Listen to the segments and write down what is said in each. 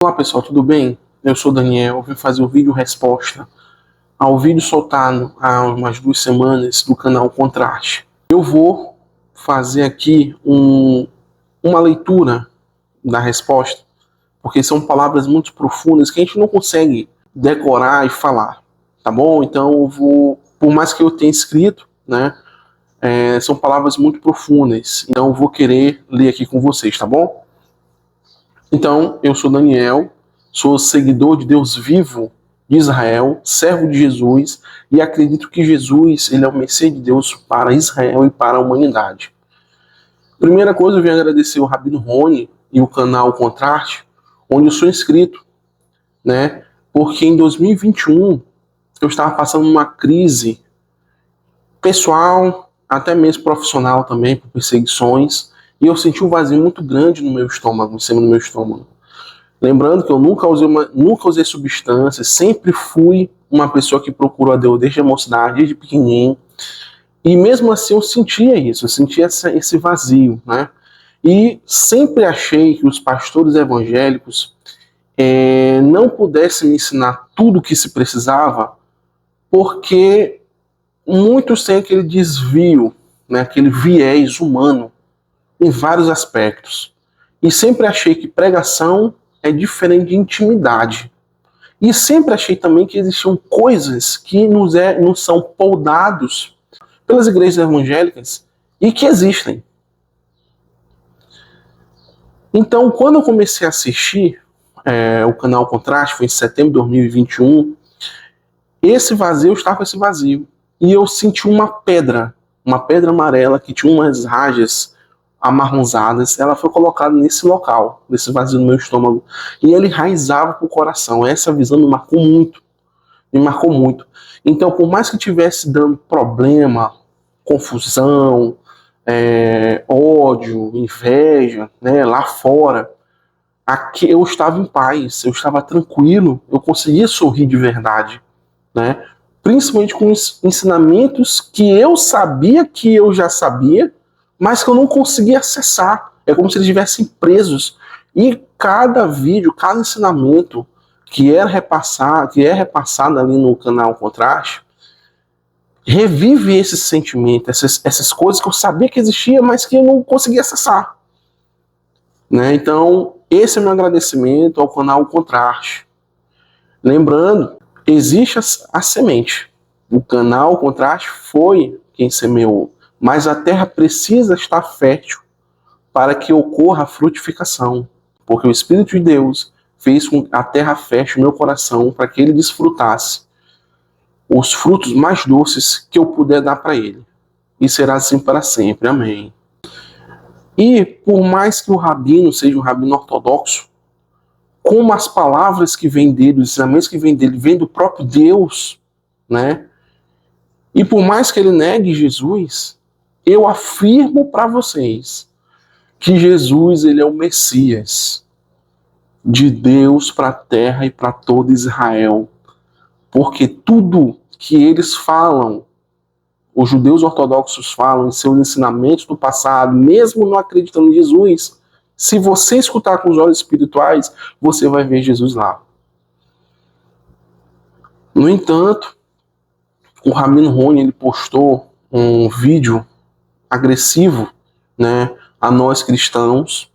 Olá pessoal, tudo bem? Eu sou Daniel, eu vim fazer o vídeo resposta ao vídeo soltado há umas 2 semanas do canal Contraste. Eu vou fazer aqui uma leitura da resposta, porque são palavras muito profundas que a gente não consegue decorar e falar, tá bom? Então eu vou, por mais que eu tenha escrito, né, são palavras muito profundas, então eu vou querer ler aqui com vocês, tá bom? Então, eu sou Daniel, sou seguidor de Deus vivo de Israel, servo de Jesus, e acredito que Jesus ele é o Messias de Deus para Israel e para a humanidade. Primeira coisa, eu venho agradecer o Rabino Rony e o canal Contraste, onde eu sou inscrito, né? Porque em 2021 eu estava passando uma crise pessoal, até mesmo profissional também, por perseguições, e eu senti um vazio muito grande no meu estômago, em cima do meu estômago. Lembrando que eu nunca usei substâncias, sempre fui uma pessoa que procurou a Deus desde a mocidade, desde pequenininho. E mesmo assim eu sentia isso, eu sentia esse vazio, né? E sempre achei que os pastores evangélicos não pudessem me ensinar tudo o que se precisava, porque muitos têm aquele desvio, né, aquele viés humano em vários aspectos. E sempre achei que pregação é diferente de intimidade. E sempre achei também que existiam coisas que nos são poddados pelas igrejas evangélicas e que existem. Então, quando eu comecei a assistir o canal Contraste, foi em setembro de 2021, esse vazio, eu estava com esse vazio. E eu senti uma pedra amarela que tinha umas rajas amarronzadas, ela foi colocada nesse local, nesse vazio no meu estômago, e ele enraizava pro coração. Essa visão me marcou muito, Então, por mais que tivesse dando problema, confusão, ódio, inveja, né, lá fora, aqui eu estava em paz, eu estava tranquilo, eu conseguia sorrir de verdade, né? Principalmente com os ensinamentos que eu sabia que eu já sabia, mas que eu não conseguia acessar. É como se eles estivessem presos. E cada vídeo, cada ensinamento que é repassado ali no canal Contraste, revive esse sentimento, essas coisas que eu sabia que existia, mas que eu não conseguia acessar. Né? Então, esse é meu agradecimento ao canal Contraste. Lembrando, existe a semente. O canal Contraste foi quem semeou. Mas a terra precisa estar fértil para que ocorra a frutificação. Porque o Espírito de Deus fez com a terra fértil no meu coração para que ele desfrutasse os frutos mais doces que eu puder dar para ele. E será assim para sempre. Amém. E por mais que o rabino seja um rabino ortodoxo, como as palavras que vêm dele, os ensinamentos que vêm dele, vêm do próprio Deus, né? E por mais que ele negue Jesus, eu afirmo para vocês que Jesus ele é o Messias de Deus para a terra e para todo Israel. Porque tudo que eles falam, os judeus ortodoxos falam em seus ensinamentos do passado, mesmo não acreditando em Jesus, se você escutar com os olhos espirituais, você vai ver Jesus lá. No entanto, o Rabino Rony ele postou um vídeo agressivo, né, a nós cristãos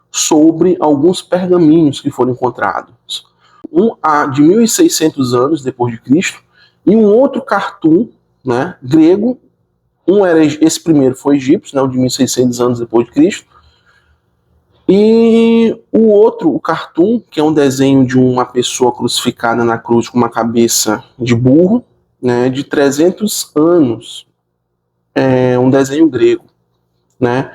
sobre alguns pergaminhos que foram encontrados. Um de 1600 anos depois de Cristo e um outro cartoon, né, grego. Esse primeiro foi egípcio, né, o de 1600 anos depois de Cristo. E o outro, o cartoon, que é um desenho de uma pessoa crucificada na cruz com uma cabeça de burro, né, de 300 anos. É um desenho grego, né?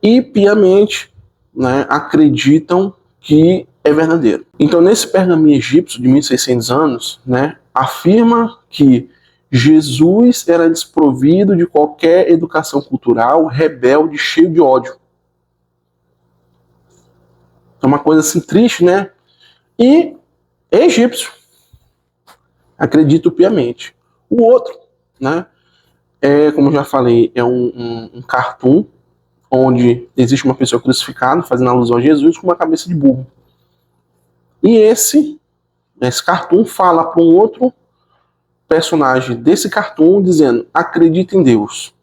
E piamente, né, acreditam que é verdadeiro. Então, nesse pergaminho egípcio de 1600 anos, né, afirma que Jesus era desprovido de qualquer educação cultural, rebelde, cheio de ódio. É uma coisa assim triste, né? E é egípcio. Acredito piamente. O outro, né, como eu já falei, é um cartoon onde existe uma pessoa crucificada, fazendo alusão a Jesus, com uma cabeça de burro. E esse cartoon fala para um outro personagem desse cartoon dizendo: acredita em Deus.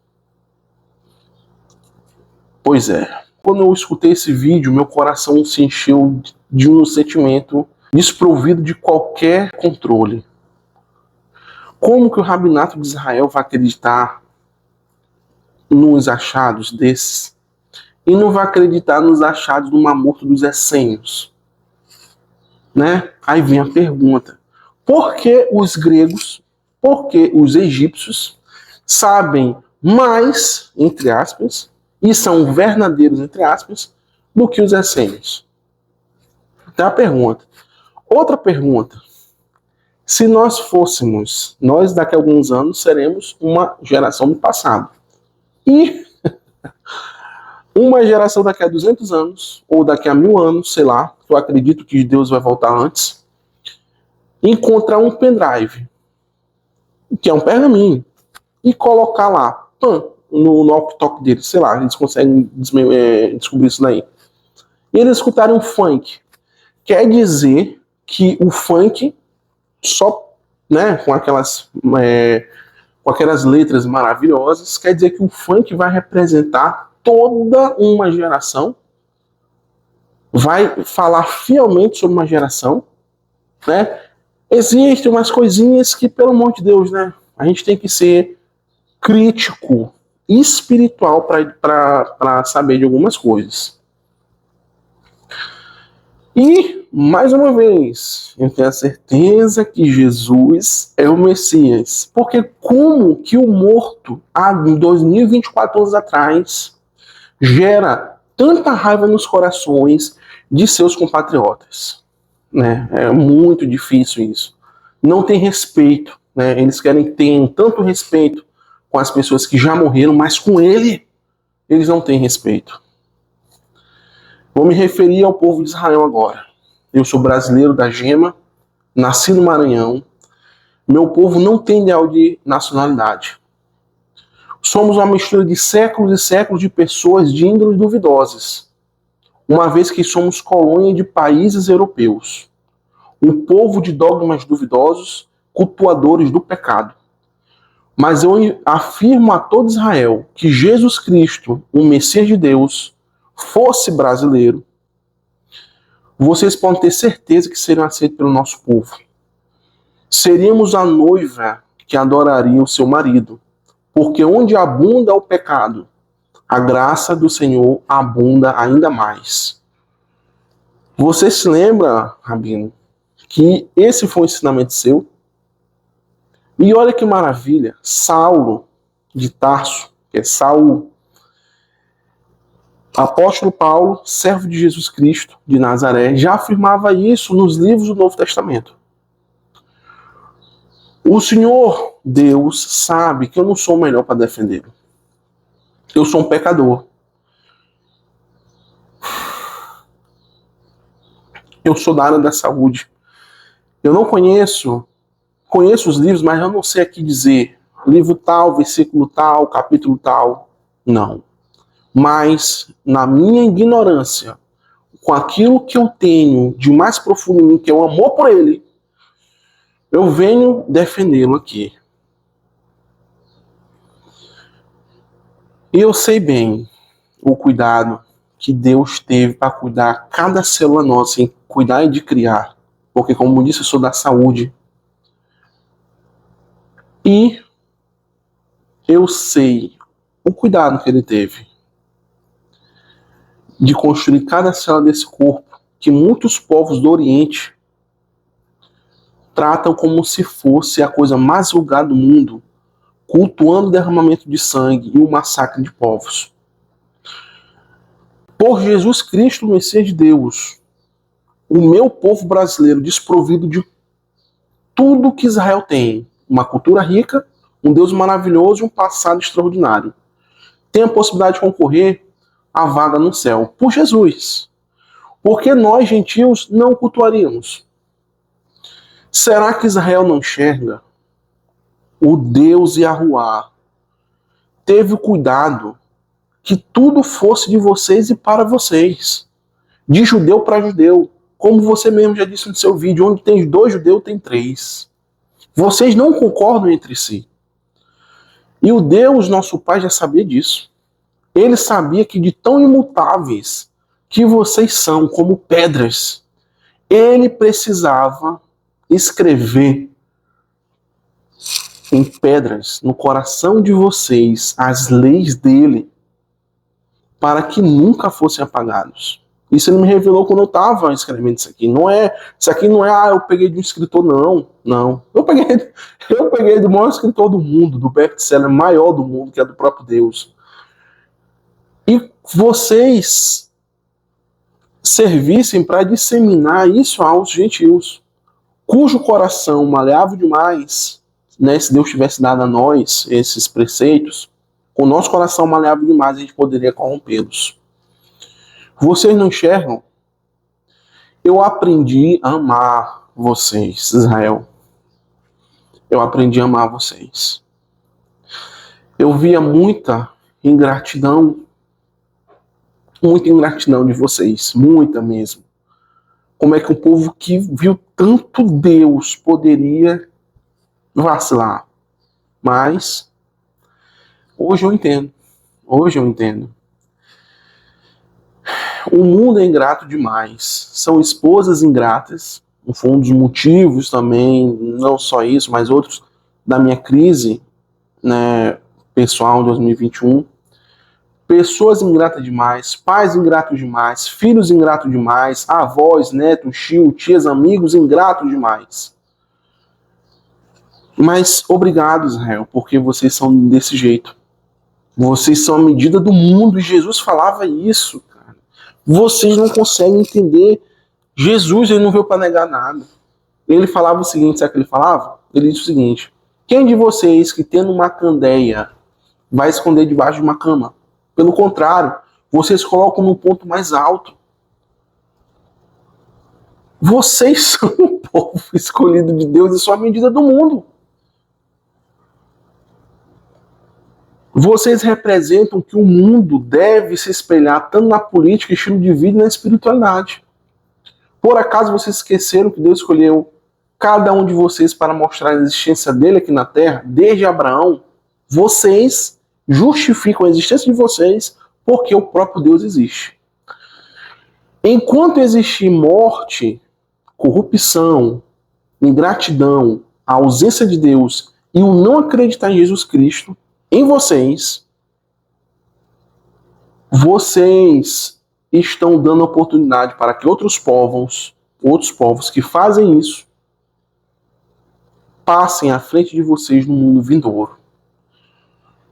Pois é, quando eu escutei esse vídeo, meu coração se encheu de um sentimento desprovido de qualquer controle. Como que o rabinato de Israel vai acreditar nos achados desses e não vai acreditar nos achados do Mar Morto dos Essênios? Né? Aí vem a pergunta: por que os gregos, por que os egípcios sabem mais, entre aspas, e são verdadeiros, entre aspas, do que os essênios? Então a pergunta. Outra pergunta: se nós fôssemos, nós daqui a alguns anos seremos uma geração do passado. E uma geração daqui a 200 anos, ou daqui a 1000 anos, sei lá, eu acredito que Deus vai voltar antes, encontrar um pendrive, que é um pergaminho, e colocar lá, no walkie-talkie deles, sei lá, eles conseguem descobrir isso daí. E eles escutarem um funk. Quer dizer que o funk, só, né, com aquelas letras maravilhosas, quer dizer que o funk vai representar toda uma geração, vai falar fielmente sobre uma geração, né? Existem umas coisinhas que, pelo amor de Deus, né, a gente tem que ser crítico espiritual para saber de algumas coisas. E, mais uma vez, eu tenho a certeza que Jesus é o Messias. Porque como que o morto, há 2024 anos atrás, gera tanta raiva nos corações de seus compatriotas? Né? É muito difícil isso. Não tem respeito. Né? Eles querem ter tanto respeito com as pessoas que já morreram, mas com ele, eles não têm respeito. Vou me referir ao povo de Israel agora. Eu sou brasileiro da Gema, nasci no Maranhão. Meu povo não tem ideal de nacionalidade. Somos uma mistura de séculos e séculos de pessoas de índoles duvidosas, uma vez que somos colônia de países europeus. Um povo de dogmas duvidosos, cultuadores do pecado. Mas eu afirmo a todo Israel que Jesus Cristo, o Messias de Deus, fosse brasileiro, vocês podem ter certeza que seriam aceitos pelo nosso povo. Seríamos a noiva que adoraria o seu marido, porque onde abunda o pecado, a graça do Senhor abunda ainda mais. Você se lembra, Rabino, que esse foi um ensinamento seu? E olha que maravilha, Saulo de Tarso, que é Saulo, apóstolo Paulo, servo de Jesus Cristo de Nazaré, já afirmava isso nos livros do Novo Testamento. O Senhor Deus sabe que eu não sou o melhor para defendê-lo. Eu sou um pecador. Eu sou da área da saúde. Eu não conheço os livros, mas eu não sei aqui dizer livro tal, versículo tal, capítulo tal. Não. Mas, na minha ignorância, com aquilo que eu tenho de mais profundo em mim, que é o amor por ele, eu venho defendê-lo aqui. E eu sei bem o cuidado que Deus teve para cuidar cada célula nossa, em cuidar e de criar. Porque, como disse, eu sou da saúde. E eu sei o cuidado que ele teve de construir cada célula desse corpo, que muitos povos do Oriente tratam como se fosse a coisa mais vulgar do mundo, cultuando o derramamento de sangue e o massacre de povos. Por Jesus Cristo, o Messias de Deus, o meu povo brasileiro, desprovido de tudo que Israel tem, uma cultura rica, um Deus maravilhoso e um passado extraordinário, tem a possibilidade de concorrer à vaga no céu por Jesus. Porque nós, gentios, não o cultuaríamos. Será que Israel não enxerga? O Deus Yahuwá teve o cuidado que tudo fosse de vocês e para vocês, de judeu para judeu. como você mesmo já disse no seu vídeo, onde tem 2 judeus, tem 3. Vocês não concordam entre si. E o Deus, nosso Pai, já sabia disso. Ele sabia que de tão imutáveis que vocês são, como pedras, ele precisava escrever em pedras, no coração de vocês, as leis dele, para que nunca fossem apagados. Isso ele me revelou quando eu estava escrevendo isso aqui. Isso aqui não é, eu peguei de um escritor, não. Eu peguei do maior escritor do mundo, do best-seller maior do mundo, que é do próprio Deus. E vocês servissem para disseminar isso aos gentios, cujo coração maleável demais, né, se Deus tivesse dado a nós esses preceitos, com o nosso coração maleável demais, a gente poderia corrompê-los. Vocês não enxergam? Eu aprendi a amar vocês, Israel. Eu aprendi a amar vocês. Eu via muita ingratidão de vocês, muita mesmo. Como é que um povo que viu tanto Deus poderia vacilar? Mas hoje eu entendo. O mundo é ingrato demais. São esposas ingratas. Foi um dos motivos também, não só isso, mas outros da minha crise, né, pessoal em 2021. Pessoas ingratas demais, pais ingratos demais, filhos ingratos demais, avós, netos, tio, tias, amigos ingratos demais. Mas obrigado, Israel, porque vocês são desse jeito. Vocês são a medida do mundo, e Jesus falava isso, cara. Vocês não conseguem entender. Jesus, ele não veio para negar nada. Ele falava o seguinte, sabe o que ele falava? Ele disse o seguinte: quem de vocês que tendo uma candeia vai esconder debaixo de uma cama? Pelo contrário, vocês colocam no ponto mais alto. Vocês são o povo escolhido de Deus e são a medida do mundo. Vocês representam que o mundo deve se espelhar tanto na política, estilo de vida e na espiritualidade. Por acaso vocês esqueceram que Deus escolheu cada um de vocês para mostrar a existência dele aqui na Terra? Desde Abraão, vocês justificam a existência de vocês porque o próprio Deus existe. Enquanto existir morte, corrupção, ingratidão, a ausência de Deus e o não acreditar em Jesus Cristo, em vocês estão dando oportunidade para que outros povos que fazem isso, passem à frente de vocês no mundo vindouro.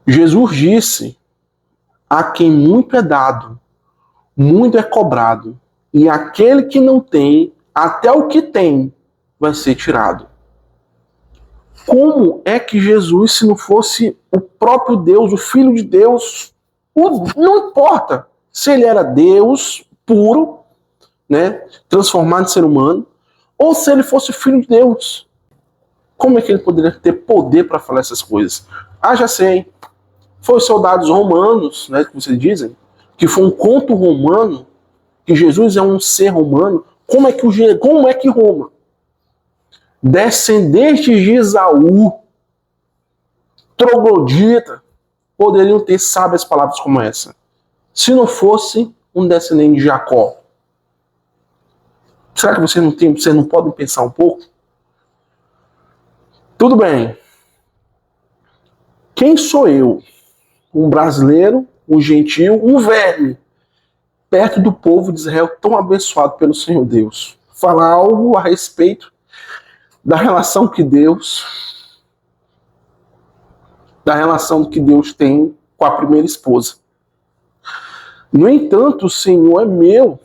Jesus disse: a quem muito é dado, muito é cobrado, e aquele que não tem, até o que tem, vai ser tirado. Como é que Jesus, se não fosse o próprio Deus, o Filho de Deus, não importa se ele era Deus puro, né, transformado em ser humano, ou se ele fosse Filho de Deus, como é que ele poderia ter poder para falar essas coisas? Ah, já sei. Foi os soldados romanos, né, que vocês dizem, que foi um conto romano, que Jesus é um ser romano. Como é que Roma, descendentes de Esaú, troglodita, poderiam ter sábias palavras como essa, se não fosse um descendente de Jacó? Será que vocês não podem pensar um pouco? Tudo bem. Quem sou eu? Um brasileiro, um gentio, um verme, perto do povo de Israel tão abençoado pelo Senhor Deus. Falar algo a respeito da relação que Deus tem com a primeira esposa. No entanto, o Senhor é meu.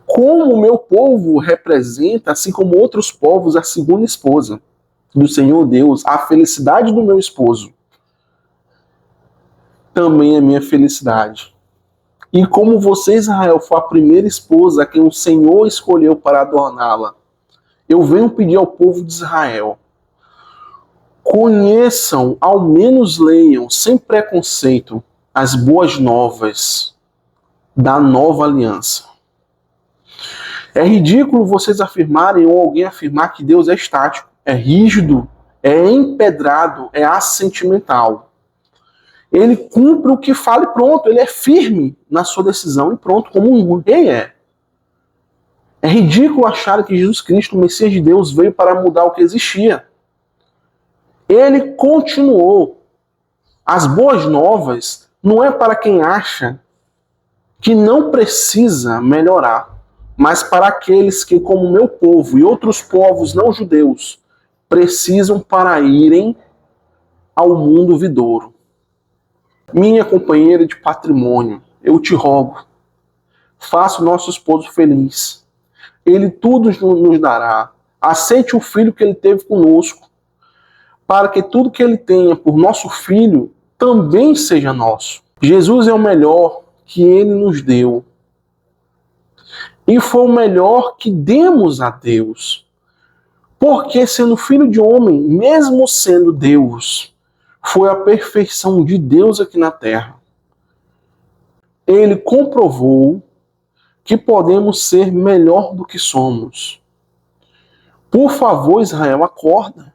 Como o meu povo representa, assim como outros povos, a segunda esposa do Senhor Deus, a felicidade do meu esposo também é minha felicidade. E como você, Israel, foi a primeira esposa a quem o Senhor escolheu para adorná-la, eu venho pedir ao povo de Israel: conheçam, ao menos leiam, sem preconceito, as boas novas da nova aliança. É ridículo vocês afirmarem ou alguém afirmar que Deus é estático, é rígido, é empedrado, é assentimental. Ele cumpre o que fala e pronto, ele é firme na sua decisão e pronto, como um rei é. É ridículo achar que Jesus Cristo, o Messias de Deus, veio para mudar o que existia. Ele continuou. As boas novas não é para quem acha que não precisa melhorar, mas para aqueles que, como meu povo e outros povos não judeus, precisam para irem ao mundo vindouro. Minha companheira de patrimônio, eu te rogo, faça o nosso esposo feliz. Ele tudo nos dará. Aceite o filho que ele teve conosco, para que tudo que ele tenha por nosso filho também seja nosso. Jesus é o melhor que ele nos deu. E foi o melhor que demos a Deus. Porque, sendo filho de homem, mesmo sendo Deus, foi a perfeição de Deus aqui na terra. Ele comprovou que podemos ser melhor do que somos. Por favor, Israel, acorda.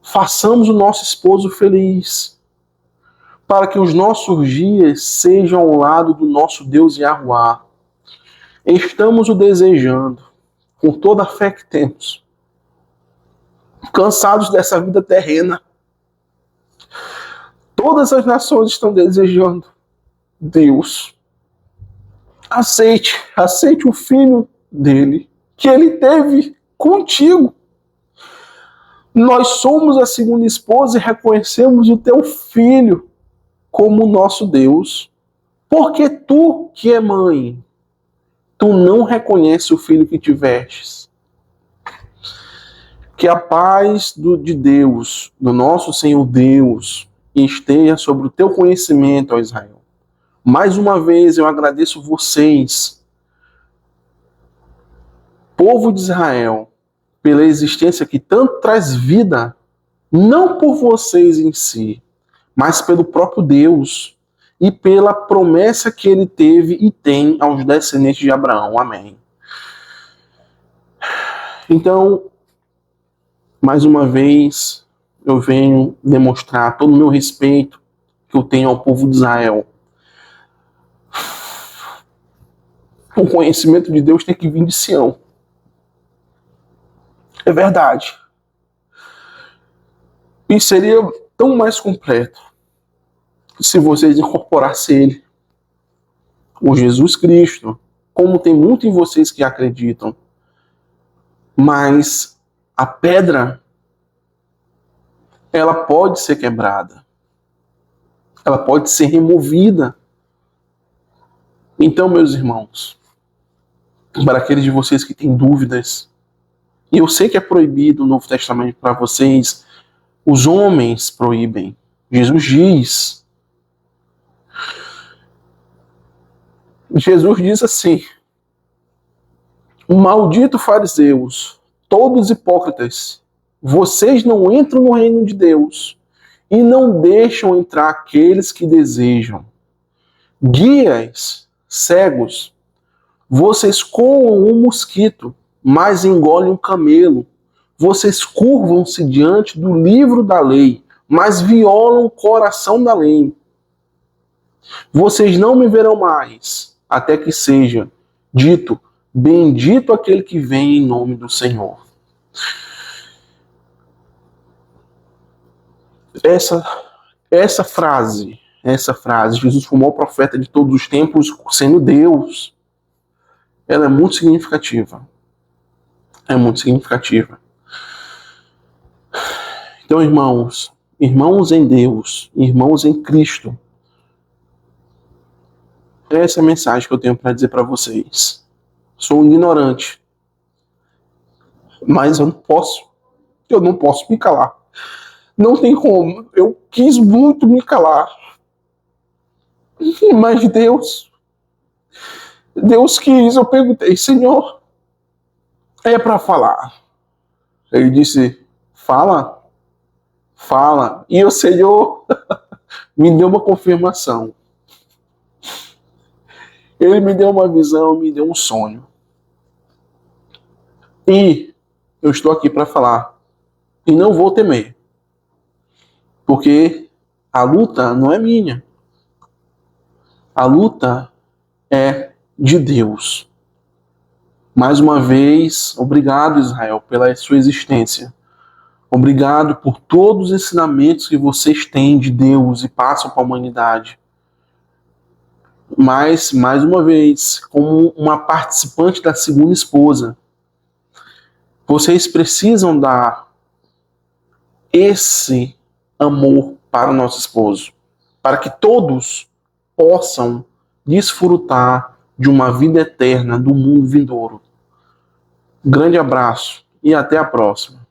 Façamos o nosso esposo feliz, para que os nossos dias sejam ao lado do nosso Deus Yahuwá. Estamos o desejando, com toda a fé que temos, cansados dessa vida terrena. Todas as nações estão desejando. Deus, aceite o filho dele, que ele teve contigo. Nós somos a segunda esposa e reconhecemos o teu filho como nosso Deus. Porque tu, que é mãe, tu não reconheces o filho que tivestes. Que a paz de Deus, do nosso Senhor Deus, esteja sobre o teu conhecimento, ó Israel. Mais uma vez eu agradeço vocês, povo de Israel, pela existência que tanto traz vida, não por vocês em si, mas pelo próprio Deus e pela promessa que ele teve e tem aos descendentes de Abraão. Amém. Então, mais uma vez, eu venho demonstrar todo o meu respeito que eu tenho ao povo de Israel. O conhecimento de Deus tem que vir de Sião. É verdade. E seria tão mais completo se vocês incorporassem ele, o Jesus Cristo, como tem muito em vocês que acreditam. Mas a pedra, ela pode ser quebrada. Ela pode ser removida. Então, meus irmãos, para aqueles de vocês que têm dúvidas, e eu sei que é proibido o Novo Testamento para vocês, os homens proíbem. Jesus diz assim: maldito fariseus, todos hipócritas, vocês não entram no reino de Deus e não deixam entrar aqueles que desejam. Guias, cegos, vocês coam um mosquito, mas engolem um camelo. Vocês curvam-se diante do livro da lei, mas violam o coração da lei. Vocês não me verão mais, até que seja dito, bendito aquele que vem em nome do Senhor. Essa frase, Jesus foi o maior profeta de todos os tempos, sendo Deus, ela é muito significativa. É muito significativa. Então, irmãos em Deus, irmãos em Cristo, essa é a mensagem que eu tenho para dizer para vocês. Sou um ignorante, mas eu não posso me calar. Não tem como. Eu quis muito me calar. Mas Deus quis. Eu perguntei, Senhor, é para falar? Ele disse, fala. E o Senhor me deu uma confirmação. Ele me deu uma visão, me deu um sonho. E eu estou aqui para falar, e não vou temer, porque a luta não é minha, a luta é de Deus. Mais uma vez, obrigado, Israel, pela sua existência. Obrigado por todos os ensinamentos que vocês têm de Deus e passam para a humanidade. Mas, mais uma vez, como uma participante da segunda esposa, vocês precisam dar esse amor para o nosso esposo, para que todos possam desfrutar de uma vida eterna do mundo vindouro. Grande abraço e até a próxima.